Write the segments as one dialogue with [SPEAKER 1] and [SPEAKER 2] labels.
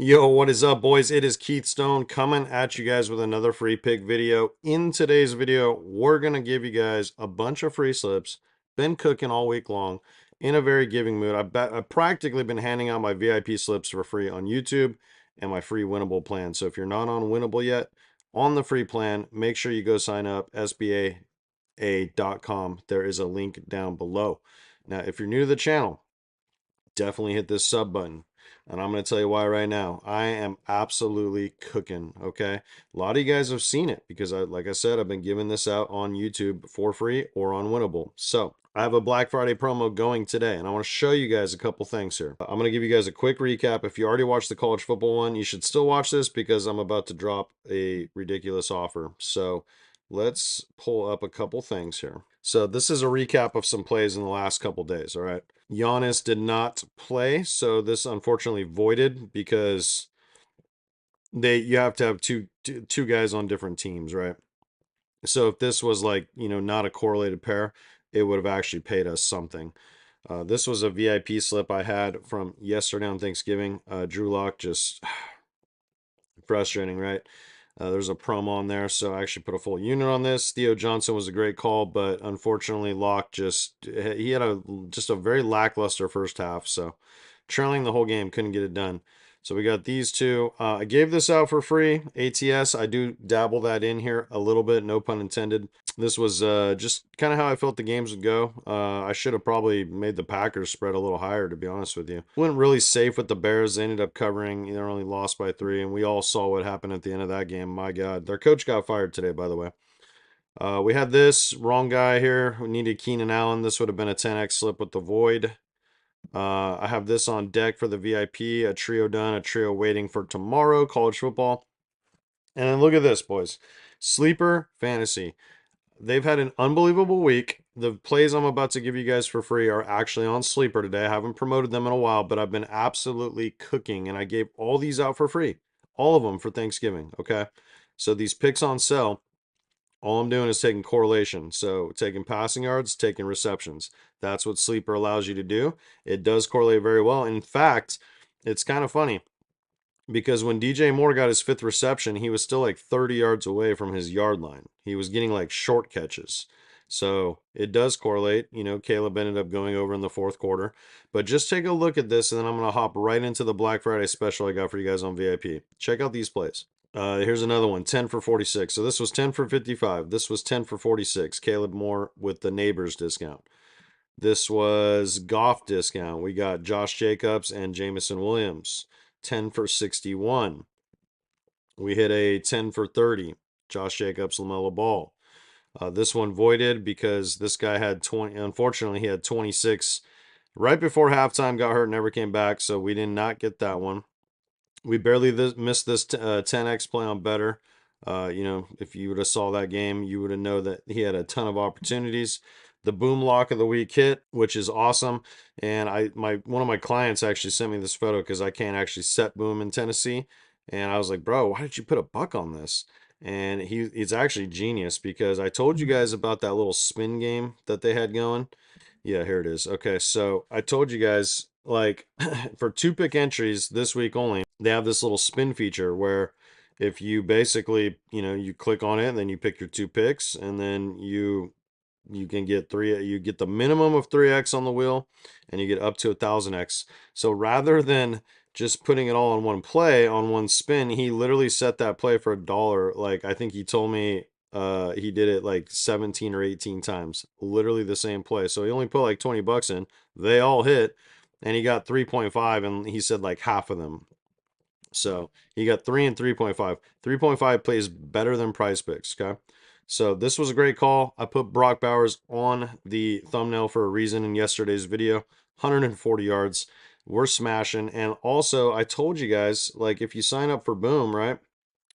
[SPEAKER 1] Yo, what is up, boys? It is Keith Stone coming at you guys with another free pick video. In today's video, we're going to give you guys a bunch of free slips. Been cooking all week long in a very giving mood. I've practically been handing out my VIP slips for free on YouTube and my free winnable plan. So if you're not on winnable yet, on the free plan, make sure you go sign up, sbaa.com. There is a link down below. Now, if you're new to the channel, definitely hit this sub button. And I'm going to tell you why right now. I am absolutely cooking, okay? A lot of you guys have seen it because, like I said, I've been giving this out on YouTube for free or on Winnable. So I have a Black Friday promo going today, and I want to show you guys a couple things here. I'm going to give you guys a quick recap. If you already watched the college football one, you should still watch this because I'm about to drop a ridiculous offer. So let's pull up a couple things here. So this is a recap of some plays in the last couple days, all right? Giannis did not play, so this unfortunately voided because you have to have two guys on different teams, right? So if this was like, not a correlated pair, it would have actually paid us something. This was a VIP slip I had from yesterday on Thanksgiving. Drew Lock, just frustrating, right? There's a promo on there, so I actually put a full unit on this. Theo Johnson was a great call, but unfortunately, Locke he had just a very lackluster first half, so trailing the whole game, couldn't get it done. So we got these two. I gave this out for free. ATS, I do dabble that in here a little bit, no pun intended. This was just kind of how I felt the games would go. I should have probably made the Packers spread a little higher, to be honest with you. Went really safe with the Bears. They ended up covering. They're only lost by 3, and we all saw what happened at the end of that game. My God. Their coach got fired today, by the way. We had this wrong guy here. We needed Keenan Allen. This would have been a 10x slip with the void. I have this on deck for the VIP, a trio done, a trio waiting for tomorrow, college football. And then look at this, boys. Sleeper fantasy. They've had an unbelievable week. The plays I'm about to give you guys for free are actually on Sleeper today. I haven't promoted them in a while, but I've been absolutely cooking, and I gave all these out for free. All of them for Thanksgiving, okay? So these picks on sale, all I'm doing is taking correlation. So taking passing yards, taking receptions. That's what Sleeper allows you to do. It does correlate very well. In fact, it's kind of funny because when DJ Moore got his 5th reception, he was still like 30 yards away from his yard line. He was getting like short catches. So it does correlate. Caleb ended up going over in the 4th quarter. But just take a look at this, and then I'm going to hop right into the Black Friday special I got for you guys on VIP. Check out these plays. Here's another one, 10 for 46. So this was 10 for 55. This was 10 for 46. Caleb Moore with the neighbors discount. This was Goff discount. We got Josh Jacobs and Jamison Williams. 10 for 61. We hit a 10 for 30. Josh Jacobs, LaMelo Ball. This one voided because this guy had 20. Unfortunately, he had 26 right before halftime, got hurt, never came back. So we did not get that one. We barely missed this 10x play on better. If you would have saw that game, you would have known that he had a ton of opportunities. The boom lock of the week hit, which is awesome. And one of my clients actually sent me this photo because I can't actually set boom in Tennessee. And I was like, bro, why did you put a buck on this? And he's actually genius because I told you guys about that little spin game that they had going. Yeah, here it is. Okay, so I told you guys, like, for 2 pick entries this week only, they have this little spin feature where if you basically, you click on it and then you pick your 2 picks, and then you can get you get the minimum of 3x on the wheel, and you get up to 1000x. So rather than just putting it all on one play on one spin, he literally set that play for $1. Like, I think he told me he did it like 17 or 18 times, literally the same play. So he only put like 20 bucks in, they all hit, and he got 3.5, and he said like half of them. So he got 3 and 3.5. 3.5 plays better than Prizepicks, okay? So this was a great call. I put Brock Bowers on the thumbnail for a reason in yesterday's video. 140 yards. We're smashing. And also, I told you guys, like, if you sign up for Boom, right?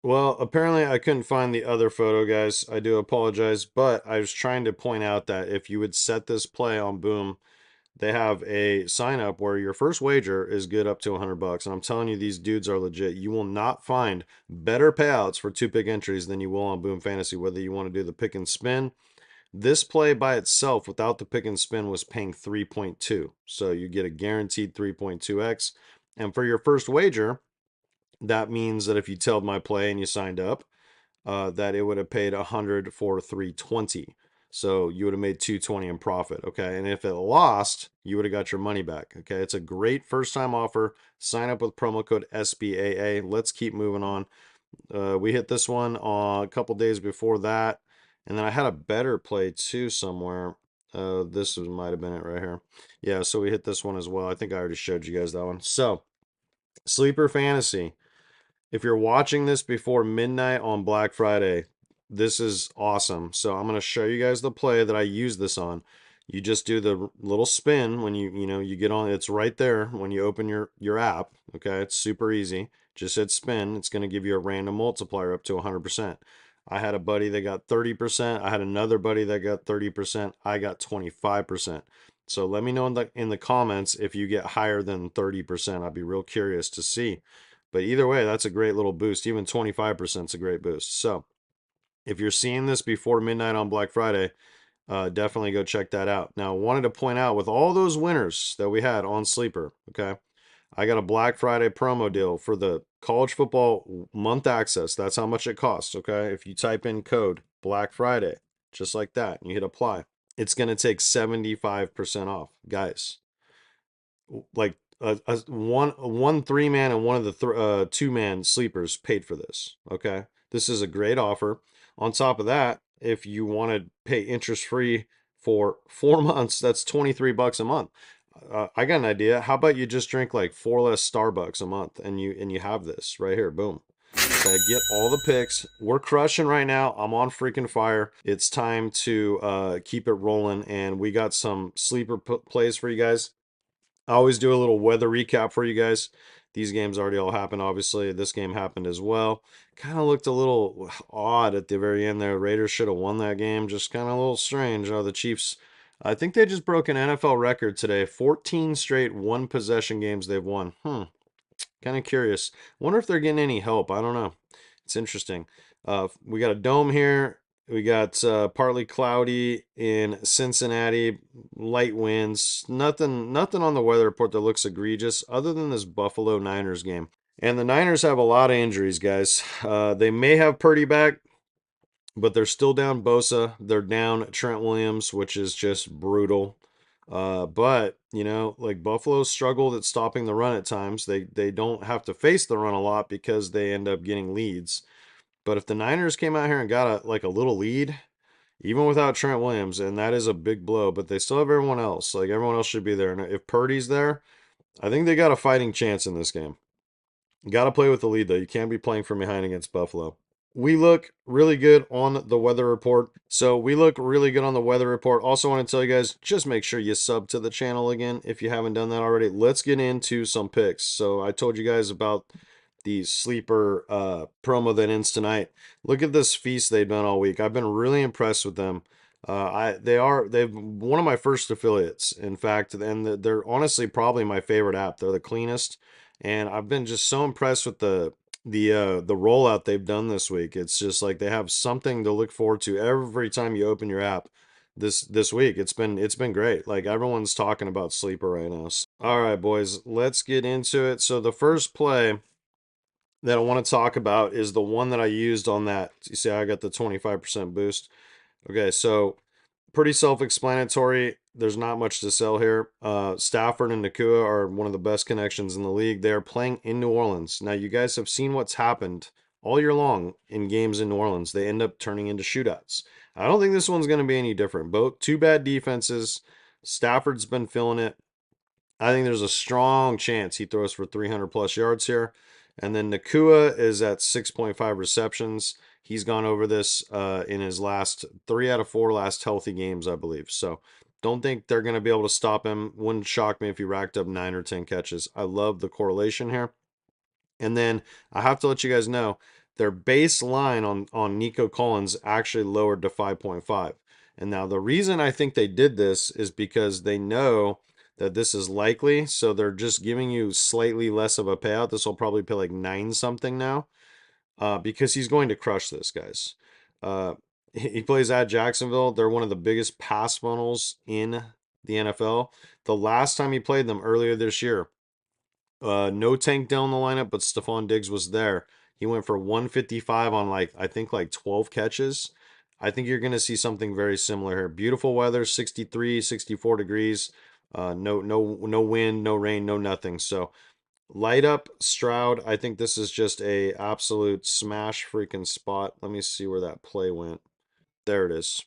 [SPEAKER 1] Well, apparently I couldn't find the other photo, guys. I do apologize, but I was trying to point out that if you would set this play on Boom, they have a sign up where your first wager is good up to 100 bucks. And I'm telling you, these dudes are legit. You will not find better payouts for 2 pick entries than you will on Boom Fantasy, whether you want to do the pick and spin. This play by itself without the pick and spin was paying 3.2. So you get a guaranteed 3.2x. And for your first wager, that means that if you tailed my play and you signed up, that it would have paid 100 for 320. So you would have made 220 in profit. Okay. And if it lost, you would have got your money back. Okay. It's a great first time offer. Sign up with promo code SBAA. Let's keep moving on. We hit this one a couple days before that. And then I had a better play too somewhere. This might have been it right here. Yeah. So we hit this one as well. I think I already showed you guys that one. So Sleeper Fantasy. If you're watching this before midnight on Black Friday, this is awesome. So I'm going to show you guys the play that I use this on. You just do the little spin when you get on. It's right there when you open your app. Okay, it's super easy. Just hit spin. It's going to give you a random multiplier up to 100%. I had a buddy that got 30%. I had another buddy that got 30%. I got 25%. So let me know in the comments if you get higher than 30%. I'd be real curious to see. But either way, that's a great little boost. Even 25% is a great boost. So if you're seeing this before midnight on Black Friday, definitely go check that out. Now, I wanted to point out with all those winners that we had on Sleeper, okay, I got a Black Friday promo deal for the college football month access. That's how much it costs, okay? If you type in code Black Friday, just like that, and you hit apply, it's going to take 75% off. Guys, like one 3-man and one of the 2-man sleepers paid for this. Okay, this is a great offer. On top of that, if you want to pay interest free for 4 months, that's $23 a month. I got an idea. How about you just drink like 4 less Starbucks a month, and you have this right here. Boom. Okay, get all the picks. We're crushing right now. I'm on freaking fire. It's time to keep it rolling, and we got some sleeper plays for you guys. I always do a little weather recap for you guys. These games already all happened, obviously. This game happened as well. Kind of looked a little odd at the very end there. Raiders should have won that game. Just kind of a little strange. The Chiefs, I think they just broke an NFL record today. 14 straight one possession games they've won. Kind of curious. Wonder if they're getting any help. I don't know. It's interesting. We got a dome here. We got partly cloudy in Cincinnati, light winds. Nothing on the weather report that looks egregious other than this Buffalo Niners game. And the Niners have a lot of injuries, guys. They may have Purdy back, but they're still down Bosa. They're down Trent Williams, which is just brutal. But like Buffalo struggled at stopping the run at times. They don't have to face the run a lot because they end up getting leads. But if the Niners came out here and got a little lead, even without Trent Williams, and that is a big blow, but they still have everyone else. Like everyone else should be there. And if Purdy's there, I think they got a fighting chance in this game. Got to play with the lead though. You can't be playing from behind against Buffalo. We look really good on the weather report. So we look really good on the weather report. Also want to tell you guys, just make sure you sub to the channel again if you haven't done that already. Let's get into some picks. So I told you guys about the sleeper promo that ends tonight. Look at this feast they've done all week. I've been really impressed with them. They've one of my first affiliates, in fact, and they're honestly probably my favorite app. They're the cleanest, and I've been just so impressed with the rollout they've done this week. It's just like they have something to look forward to every time you open your app. This week it's been great. Like everyone's talking about sleeper right now. All right, boys, let's get into it. So the first play that I want to talk about is the one that I used on that. You see, I got the 25% boost. Okay, so pretty self-explanatory. There's not much to sell here. Stafford and Nakua are one of the best connections in the league. They are playing in New Orleans. Now, you guys have seen what's happened all year long in games in New Orleans. They end up turning into shootouts. I don't think this one's going to be any different. Both two bad defenses. Stafford's been feeling it. I think there's a strong chance he throws for 300 plus yards here. And then Nakua is at 6.5 receptions. He's gone over this in his last 3 out of 4 last healthy games, I believe. So don't think they're going to be able to stop him. Wouldn't shock me if he racked up 9 or 10 catches. I love the correlation here. And then I have to let you guys know their baseline on Nico Collins actually lowered to 5.5. And now the reason I think they did this is because they know that this is likely. So they're just giving you slightly less of a payout. This will probably pay like 9 something now because he's going to crush this, guys. He plays at Jacksonville. They're one of the biggest pass funnels in the NFL. The last time he played them earlier this year, No Tank Dell in the lineup, but Stephon Diggs was there. He went for 155 on like I think like 12 catches. I think you're going to see something very similar here. Beautiful weather, 63, 64 degrees. No wind, no rain, no nothing. So light up Stroud. I think this is just a absolute smash freaking spot. Let me see where that play went. There it is.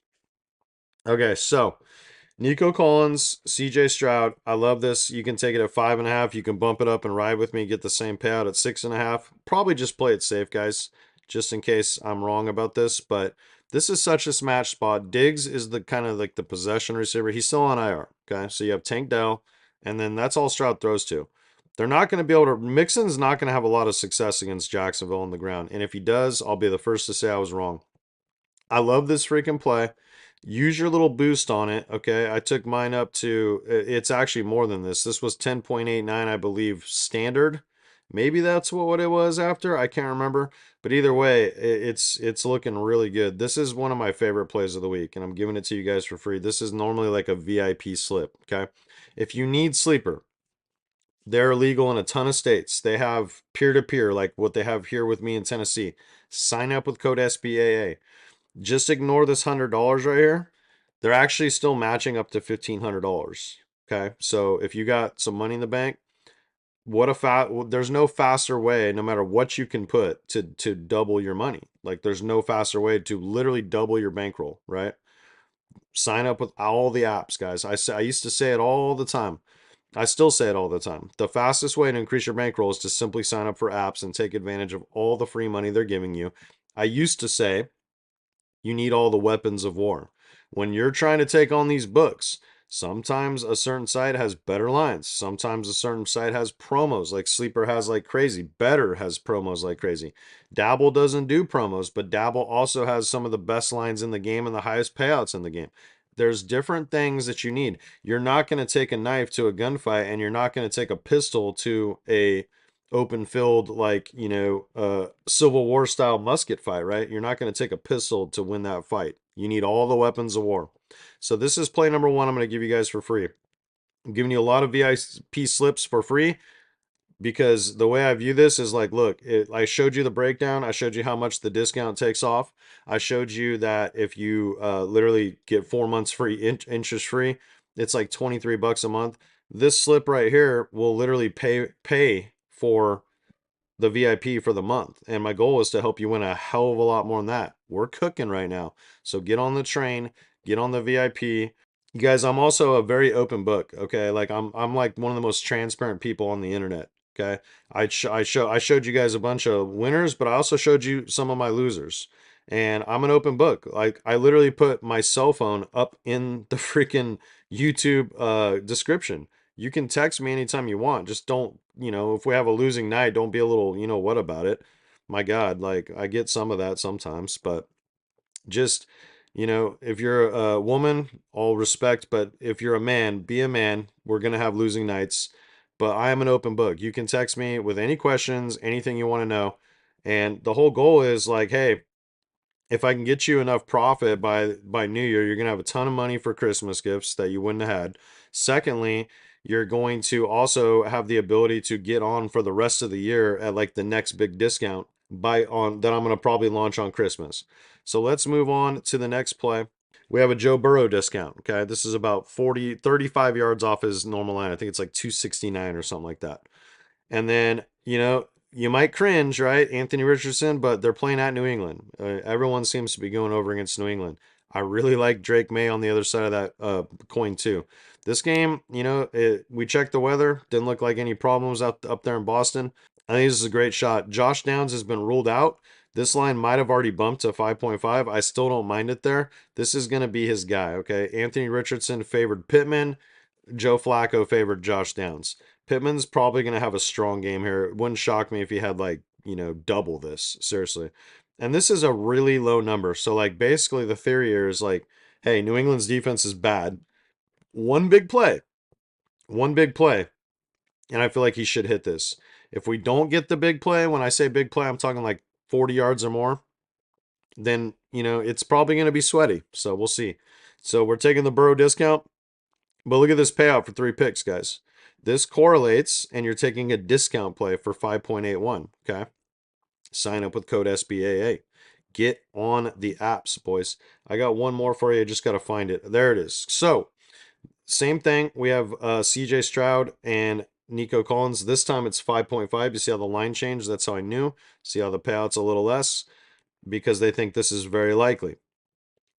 [SPEAKER 1] Okay, so Nico Collins, CJ Stroud. I love this. You can take it at 5.5. You can bump it up and ride with me, get the same payout at 6.5. Probably just play it safe, guys, just in case I'm wrong about this. But this is such a smash spot. Diggs is the kind of like the possession receiver. He's still on IR. Okay, so you have Tank Dell, and then that's all Stroud throws to. They're not going to be able to. Mixon's not going to have a lot of success against Jacksonville on the ground, and if he does, I'll be the first to say I was wrong. I love this freaking play. Use your little boost on it, okay? I took mine up to, it's actually more than this. This was 10.89, I believe, standard. Maybe that's what it was after. I can't remember. But either way, it's looking really good. This is one of my favorite plays of the week, and I'm giving it to you guys for free. This is normally like a VIP slip, okay? If you need sleeper, they're legal in a ton of states. They have peer-to-peer, like what they have here with me in Tennessee. Sign up with code SBAA. Just ignore this $100 right here. They're actually still matching up to $1,500. Okay, so if you got some money in the bank, there's no faster way, no matter what you can put to double your money. Like there's no faster way to literally double your bankroll, right? Sign up with all the apps, guys. I used to say it all the time. I still say it all the time. The fastest way to increase your bankroll is to simply sign up for apps and take advantage of all the free money they're giving you. I used to say you need all the weapons of war. When you're trying to take on these books, sometimes a certain site has better lines. Sometimes a certain site has promos like Sleeper has like crazy. Better has promos like crazy. Dabble doesn't do promos, but Dabble also has some of the best lines in the game and the highest payouts in the game. There's different things that you need. You're not going to take a knife to a gunfight, and you're not going to take a pistol to a open field, like, Civil War style musket fight, right? You're not going to take a pistol to win that fight. You need all the weapons of war. So this is play number one I'm going to give you guys for free. I'm giving you a lot of VIP slips for free because the way I view this is like, look, I showed you the breakdown. I showed you how much the discount takes off. I showed you that if you literally get 4 months free, interest free, it's like 23 bucks a month. This slip right here will literally pay for the VIP for the month. And my goal is to help you win a hell of a lot more than that. We're cooking right now. So get on the train, get on the VIP. You guys, I'm also a very open book, okay? Like I'm like one of the most transparent people on the internet, okay? I showed you guys a bunch of winners, but I also showed you some of my losers. And I'm an open book. Like I literally put my cell phone up in the freaking YouTube description. You can text me anytime you want. Just don't, if we have a losing night, don't be a little, what about it? My God, like I get some of that sometimes, but just, if you're a woman, all respect, but if you're a man, be a man. We're going to have losing nights, but I am an open book. You can text me with any questions, anything you want to know. And the whole goal is like, hey, if I can get you enough profit by New Year, you're gonna have a ton of money for Christmas gifts that you wouldn't have had. Secondly, you're going to also have the ability to get on for the rest of the year at like the next big discount by on that I'm gonna probably launch on Christmas. So let's move on to the next play. We have a Joe Burrow discount. Okay, this is about 35 yards off his normal line. I think it's like 269 or something like that. And then, you might cringe, right? Anthony Richardson, but they're playing at New England. Everyone seems to be going over against New England. I really like Drake May on the other side of that coin, too. This game, we checked the weather. Didn't look like any problems up there in Boston. I think this is a great shot. Josh Downs has been ruled out. This line might have already bumped to 5.5. I still don't mind it there. This is going to be his guy, okay? Anthony Richardson favored Pittman. Joe Flacco favored Josh Downs. Pittman's probably going to have a strong game here. It wouldn't shock me if he had like, double this, seriously. And this is a really low number. So like basically the theory here is like, hey, New England's defense is bad. One big play. One big play. And I feel like he should hit this. If we don't get the big play, when I say big play, I'm talking like 40 yards or more, then, it's probably going to be sweaty. So we'll see. So we're taking the Burrow discount. But look at this payout for 3 picks, guys. This correlates, and you're taking a discount play for 5.81. Okay. Sign up with code SBAA. Get on the apps, boys. I got one more for you. I just got to find it. There it is. So, same thing. We have CJ Stroud and Nico Collins. This time it's 5.5. You see how the line changed? That's how I knew. See how the payout's a little less? Because they think this is very likely.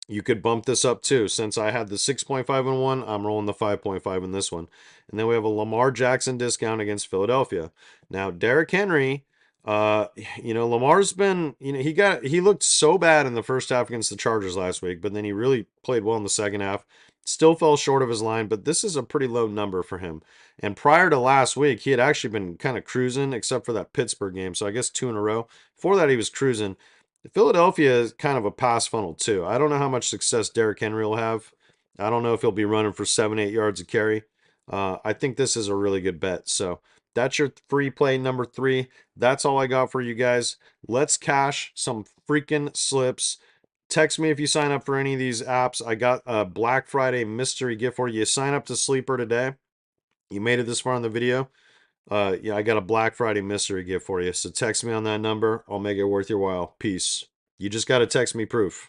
[SPEAKER 1] You could bump this up too. Since I had the 6.5 in one, I'm rolling the 5.5 in this one. And then we have a Lamar Jackson discount against Philadelphia. Now, Derrick Henry, Lamar's been, he looked so bad in the first half against the Chargers last week, but then he really played well in the second half. Still fell short of his line, but this is a pretty low number for him. And prior to last week, he had actually been kind of cruising, except for that Pittsburgh game. So I guess 2 in a row. Before that, he was cruising. Philadelphia is kind of a pass funnel too. I don't know how much success Derrick Henry will have. I don't know if he'll be running for 7-8 yards a carry. I think this is a really good bet. So that's your free play number 3. That's all I got for you guys. Let's cash some freaking slips. Text me if you sign up for any of these apps. I got a Black Friday mystery gift for you. You sign up to Sleeper today. You made it this far in the video. Yeah, I got a Black Friday mystery gift for you. So text me on that number. I'll make it worth your while. Peace. You just got to text me proof.